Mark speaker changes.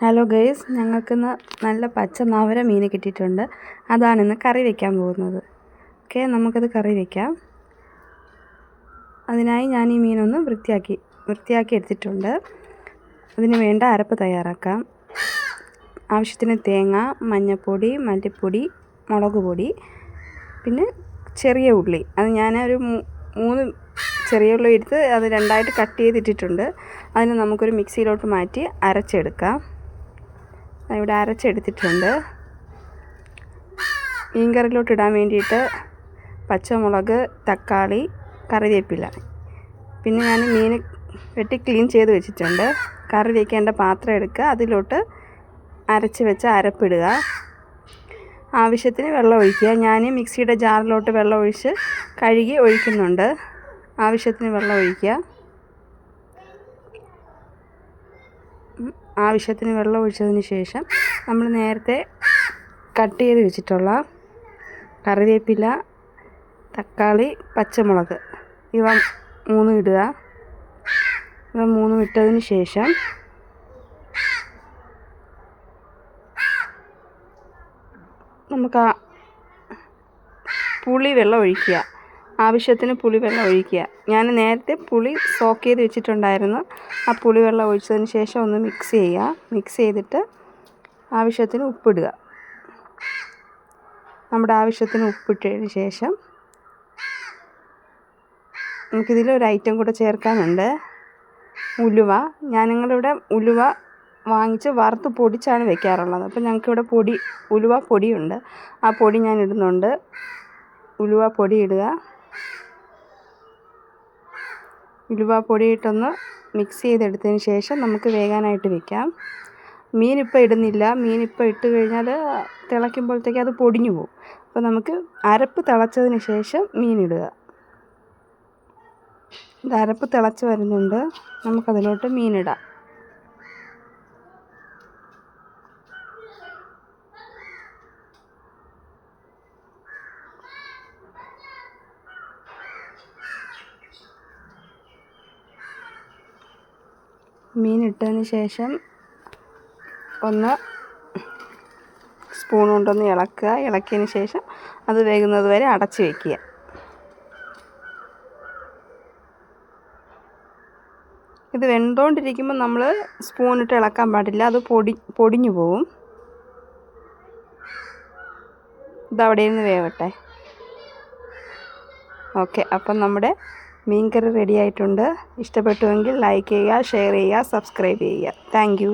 Speaker 1: Hello guys, ഞങ്ങൾക്കിന്ന് നല്ല പച്ച നവര മീൻ കിട്ടിയിട്ടുണ്ട്. അതാണിന്ന് കറി വയ്ക്കാൻ പോകുന്നത്. ഓക്കെ, നമുക്കത് കറി വയ്ക്കാം. അതിനായി ഞാൻ ഈ മീനൊന്ന് വൃത്തിയാക്കി എടുത്തിട്ടുണ്ട്. അതിന് വേണ്ട അരപ്പ് തയ്യാറാക്കാം. ആവശ്യത്തിന് തേങ്ങ, മഞ്ഞൾപ്പൊടി, മല്ലിപ്പൊടി, മുളക് പൊടി, പിന്നെ ചെറിയ ഉള്ളി. അത് ഞാനൊരു 3 ചെറിയ ഉള്ളി എടുത്ത് അത് 2ആയിട്ട് കട്ട് ചെയ്തിട്ടിട്ടുണ്ട്. അതിന് നമുക്കൊരു മിക്സിയിലോട്ട് മാറ്റി അരച്ചെടുക്കാം. ഇവിടെ അരച്ചെടുത്തിട്ടുണ്ട്. മീൻകറിയിലോട്ട് ഇടാൻ വേണ്ടിയിട്ട് പച്ചമുളക്, തക്കാളി, കറിവേപ്പില, പിന്നെ ഞാൻ മീൻ വെട്ടി ക്ലീൻ ചെയ്ത് വെച്ചിട്ടുണ്ട്. കറി വയ്ക്കേണ്ട പാത്രം എടുക്കുക, അതിലോട്ട് അരച്ച് വെച്ച അരപ്പിടുക. ആവശ്യത്തിന് വെള്ളം ഒഴിക്കുക. ഞാൻ മിക്സിയുടെ ജാറിലോട്ട് വെള്ളം ഒഴിച്ച് കഴുകി ഒഴിക്കുന്നുണ്ട്. ആവശ്യത്തിന് വെള്ളം ഒഴിക്കുക. ആവശ്യത്തിന് വെള്ളം ഒഴിച്ചതിന് ശേഷം നമ്മൾ നേരത്തെ കട്ട് ചെയ്ത് വെച്ചിട്ടുള്ള കറിവേപ്പില, തക്കാളി, പച്ചമുളക് ഇവ 3 ഇടുക. ഇവ 3 ഇട്ടതിന് ശേഷം നമുക്ക് പുളി വെള്ളം ഒഴിക്കുക. ആവശ്യത്തിന് പുളിവെള്ളം ഒഴിക്കുക. ഞാൻ നേരത്തെ പുളി സോക്ക് ചെയ്ത് വെച്ചിട്ടുണ്ടായിരുന്നു. ആ പുളിവെള്ളം ഒഴിച്ചതിന് ശേഷം ഒന്ന് മിക്സ് ചെയ്യുക. മിക്സ് ചെയ്തിട്ട് ആവശ്യത്തിന് ഉപ്പിടുക. നമ്മുടെ ആവശ്യത്തിന് ഉപ്പിട്ടതിന് ശേഷം നമുക്കിതിലൊരു ഐറ്റം കൂടെ ചേർക്കാനുണ്ട്, ഉലുവ. ഞങ്ങളിവിടെ ഉലുവ വാങ്ങിച്ച് വറുത്ത് പൊടിച്ചാണ് വെക്കാറുള്ളത്. അപ്പോൾ ഞങ്ങൾക്കിവിടെ ഉലുവ പൊടിയുണ്ട്. ആ പൊടി ഞാൻ ഇടുന്നുണ്ട്. ഉലുവ പൊടി ഇടുക. ഉലുവ പൊടിയിട്ടൊന്ന് മിക്സ് ചെയ്തെടുത്തതിന് ശേഷം നമുക്ക് വേകാനായിട്ട് വെക്കാം. മീനിപ്പോൾ ഇടുന്നില്ല. മീനിപ്പോൾ ഇട്ട് കഴിഞ്ഞാൽ തിളയ്ക്കുമ്പോഴത്തേക്ക് അത് പൊടിഞ്ഞു പോകും. അപ്പോൾ നമുക്ക് അരപ്പ് തിളച്ചതിന് ശേഷം മീനിടുക. ഇത് അരപ്പ് തിളച്ച് വരുന്നുണ്ട്. നമുക്കതിലോട്ട് മീനിടാം. മീനിട്ടതിന് ശേഷം ഒന്ന് സ്പൂൺ കൊണ്ടൊന്ന് ഇളക്കുക. ഇളക്കിയതിന് ശേഷം അത് വേകുന്നത് വരെ അടച്ച് വയ്ക്കുക. ഇത് വെന്തുകൊണ്ടിരിക്കുമ്പോൾ നമ്മൾ സ്പൂണിട്ട് ഇളക്കാൻ പാടില്ല, അത് പൊടിഞ്ഞു പോവും. ഇതവിടെ നിന്ന് വേവട്ടെ. ഓക്കെ, അപ്പം നമ്മുടെ മീൻകറി റെഡി ആയിട്ടുണ്ട്. ഇഷ്ടപ്പെട്ടുവെങ്കിൽ ലൈക്ക് ചെയ്യുക, ഷെയർ ചെയ്യുക, സബ്സ്ക്രൈബ് ചെയ്യുക. Thank you.